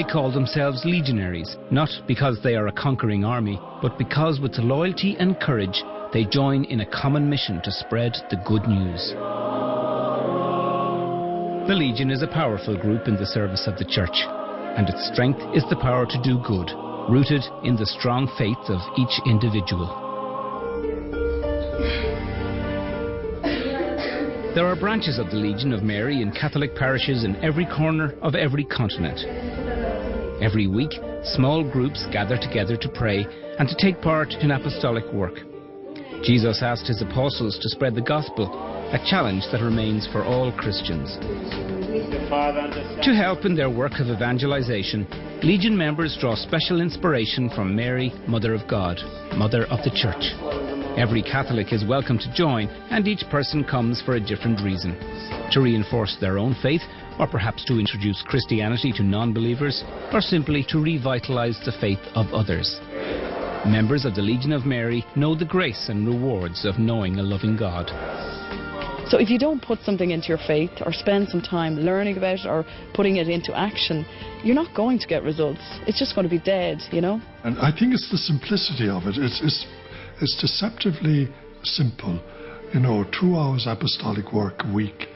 call themselves Legionaries, not because they are a conquering army, but because with loyalty and courage they join in a common mission to spread the good news. The Legion is a powerful group in the service of the Church, and its strength is the power to do good, rooted in the strong faith of each individual. There are branches of the Legion of Mary in Catholic parishes in every corner of every continent. Every week, small groups gather together to pray and to take part in apostolic work. Jesus asked his apostles to spread the gospel, a challenge that remains for all Christians. To help in their work of evangelization, Legion members draw special inspiration from Mary, Mother of God, Mother of the Church. Every Catholic is welcome to join, and each person comes for a different reason. To reinforce their own faith, or perhaps to introduce Christianity to non-believers, or simply to revitalize the faith of others. Members of the Legion of Mary know the grace and rewards of knowing a loving God. So if you don't put something into your faith or spend some time learning about it or putting it into action, you're not going to get results. It's just going to be dead, you know. And I think it's the simplicity of it. It's deceptively simple. 2 hours apostolic work a week,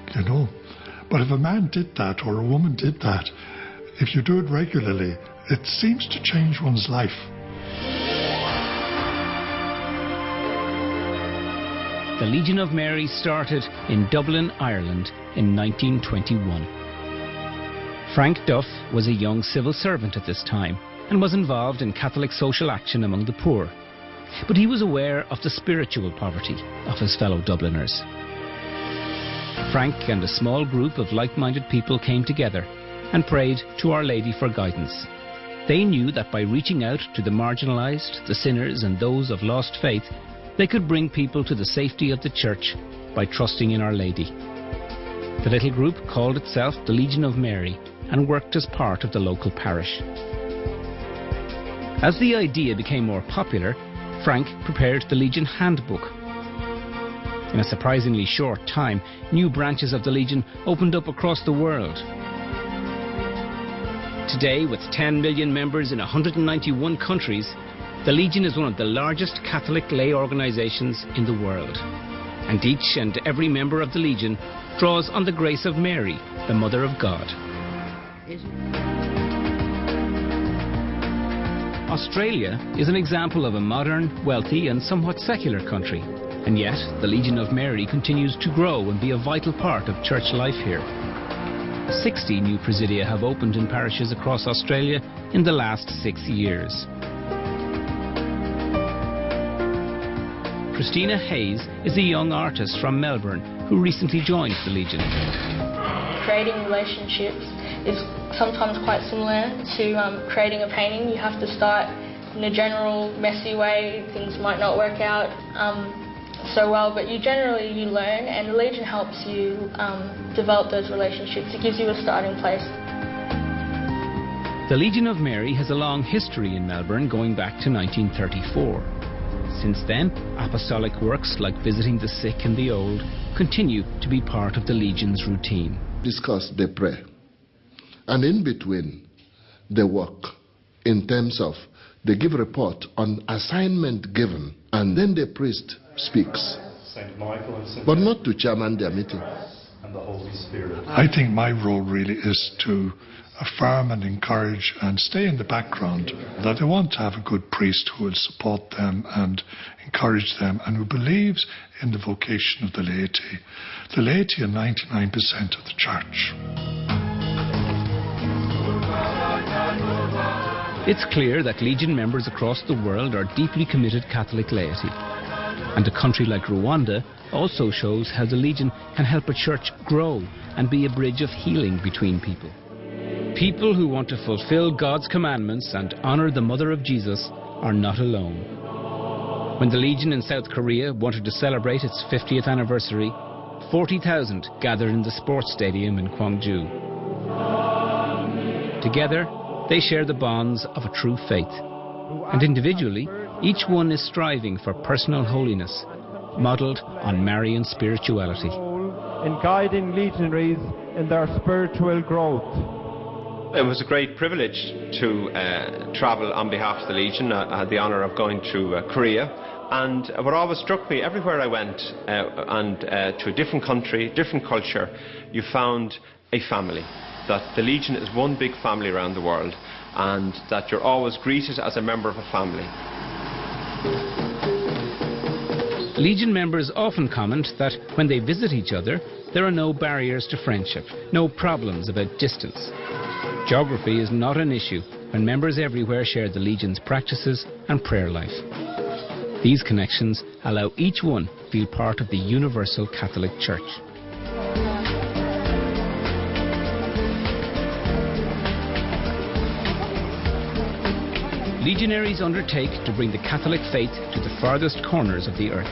But if a man did that or a woman did that, if you do it regularly, it seems to change one's life. The Legion of Mary started in Dublin, Ireland in 1921. Frank Duff was a young civil servant at this time and was involved in Catholic social action among the poor. But he was aware of the spiritual poverty of his fellow Dubliners. Frank and a small group of like-minded people came together and prayed to Our Lady for guidance. They knew that by reaching out to the marginalised, the sinners and those of lost faith, they could bring people to the safety of the Church by trusting in Our Lady. The little group called itself the Legion of Mary and worked as part of the local parish. As the idea became more popular, Frank prepared the Legion Handbook. In a surprisingly short time, new branches of the Legion opened up across the world. Today, with 10 million members in 191 countries, the Legion is one of the largest Catholic lay organisations in the world. And each and every member of the Legion draws on the grace of Mary, the Mother of God. Australia is an example of a modern, wealthy and somewhat secular country. And yet, the Legion of Mary continues to grow and be a vital part of church life here. 60 new presidia have opened in parishes across Australia in the last 6 years. Christina Hayes is a young artist from Melbourne who recently joined the Legion. Creating relationships is sometimes quite similar to creating a painting. You have to start in a general messy way. Things might not work out so well, but you learn, and the Legion helps you develop those relationships. It gives you a starting place. The Legion of Mary has a long history in Melbourne going back to 1934. Since then, apostolic works like visiting the sick and the old continue to be part of the Legion's routine. Discuss, they pray. And in between, they work in terms of they give report on assignment given, and then the priest speaks. Saint Michael and Saint but not to chairman their meeting. And the Holy Spirit. I think my role really is to affirm and encourage and stay in the background. That they want to have a good priest who will support them and encourage them and who believes in the vocation of the laity. The laity are 99% of the church. It's clear that Legion members across the world are deeply committed Catholic laity. And a country like Rwanda also shows how the Legion can help a church grow and be a bridge of healing between people. People who want to fulfill God's commandments and honour the Mother of Jesus are not alone. When the Legion in South Korea wanted to celebrate its 50th anniversary, 40,000 gathered in the sports stadium in Gwangju. Together, they share the bonds of a true faith. And individually, each one is striving for personal holiness, modelled on Marian spirituality. In guiding legionaries in their spiritual growth. It was a great privilege to travel on behalf of the Legion. I had the honour of going to Korea, and what always struck me everywhere I went, to a different country, different culture, you found a family. That the Legion is one big family around the world, and that you're always greeted as a member of a family. Legion members often comment that when they visit each other, there are no barriers to friendship, no problems about distance. Geography is not an issue when members everywhere share the Legion's practices and prayer life. These connections allow each one to feel part of the universal Catholic Church. Legionaries undertake to bring the Catholic faith to the farthest corners of the earth.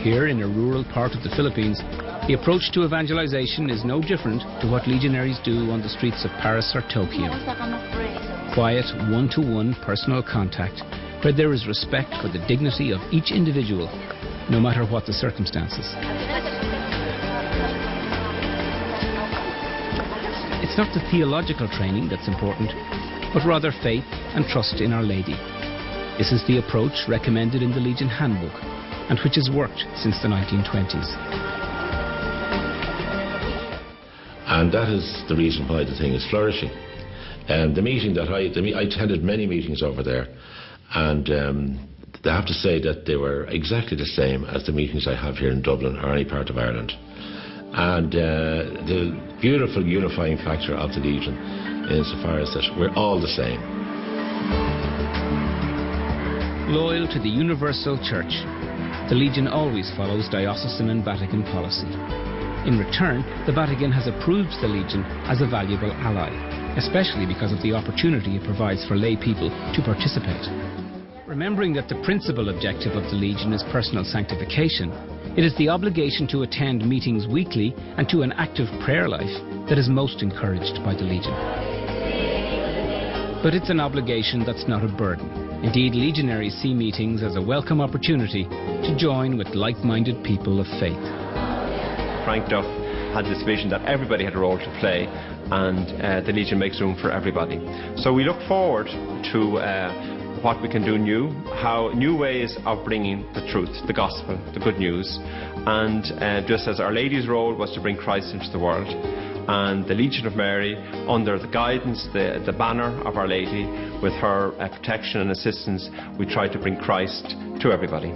Here in a rural part of the Philippines, the approach to evangelization is no different to what legionaries do on the streets of Paris or Tokyo. Quiet, one-to-one personal contact where there is respect for the dignity of each individual, no matter what the circumstances. It's not the theological training that's important, but rather faith and trust in Our Lady. This is the approach recommended in the Legion Handbook, and which has worked since the 1920s. And that is the reason why the thing is flourishing. The meeting that I attended many meetings over there, and I have to say that they were exactly the same as the meetings I have here in Dublin or any part of Ireland. And the beautiful unifying factor of the Legion insofar as that we're all the same. Loyal to the universal Church, the Legion always follows diocesan and Vatican policy. In return, the Vatican has approved the Legion as a valuable ally, especially because of the opportunity it provides for lay people to participate. Remembering that the principal objective of the Legion is personal sanctification, it is the obligation to attend meetings weekly and to an active prayer life that is most encouraged by the Legion. But it's an obligation that's not a burden. Indeed, legionaries see meetings as a welcome opportunity to join with like-minded people of faith. Frank Duff had this vision that everybody had a role to play, and the Legion makes room for everybody. So we look forward to what we can do new ways of bringing the truth, the gospel, the good news. And just as Our Lady's role was to bring Christ into the world, and the Legion of Mary, under the guidance, the banner of Our Lady, with her protection and assistance, we try to bring Christ to everybody.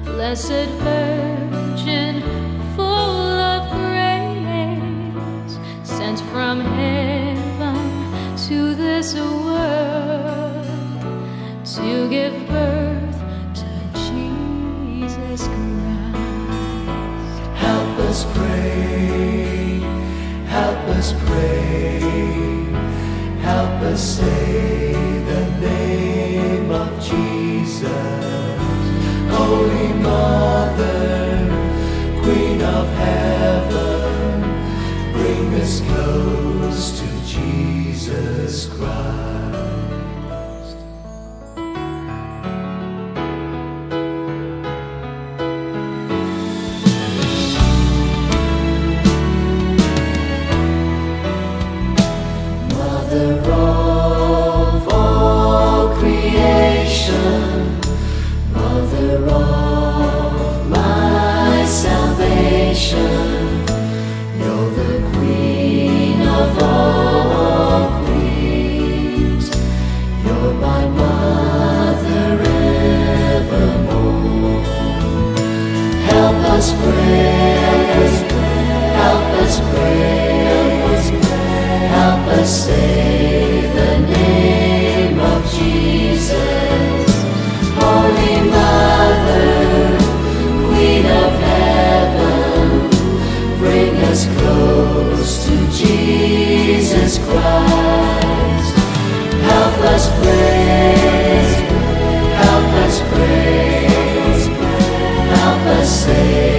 Blessed Virgin, full of grace, sent from heaven to this world to give birth to Jesus Christ. Help us pray, help us pray, help us say the name of Jesus. Holy Mother, Queen of Heaven, bring us close to Jesus Christ. us pray, help us pray, help us say the name of Jesus. Holy Mother, Queen of Heaven, bring us close to Jesus Christ. Help us pray, help us pray, help us say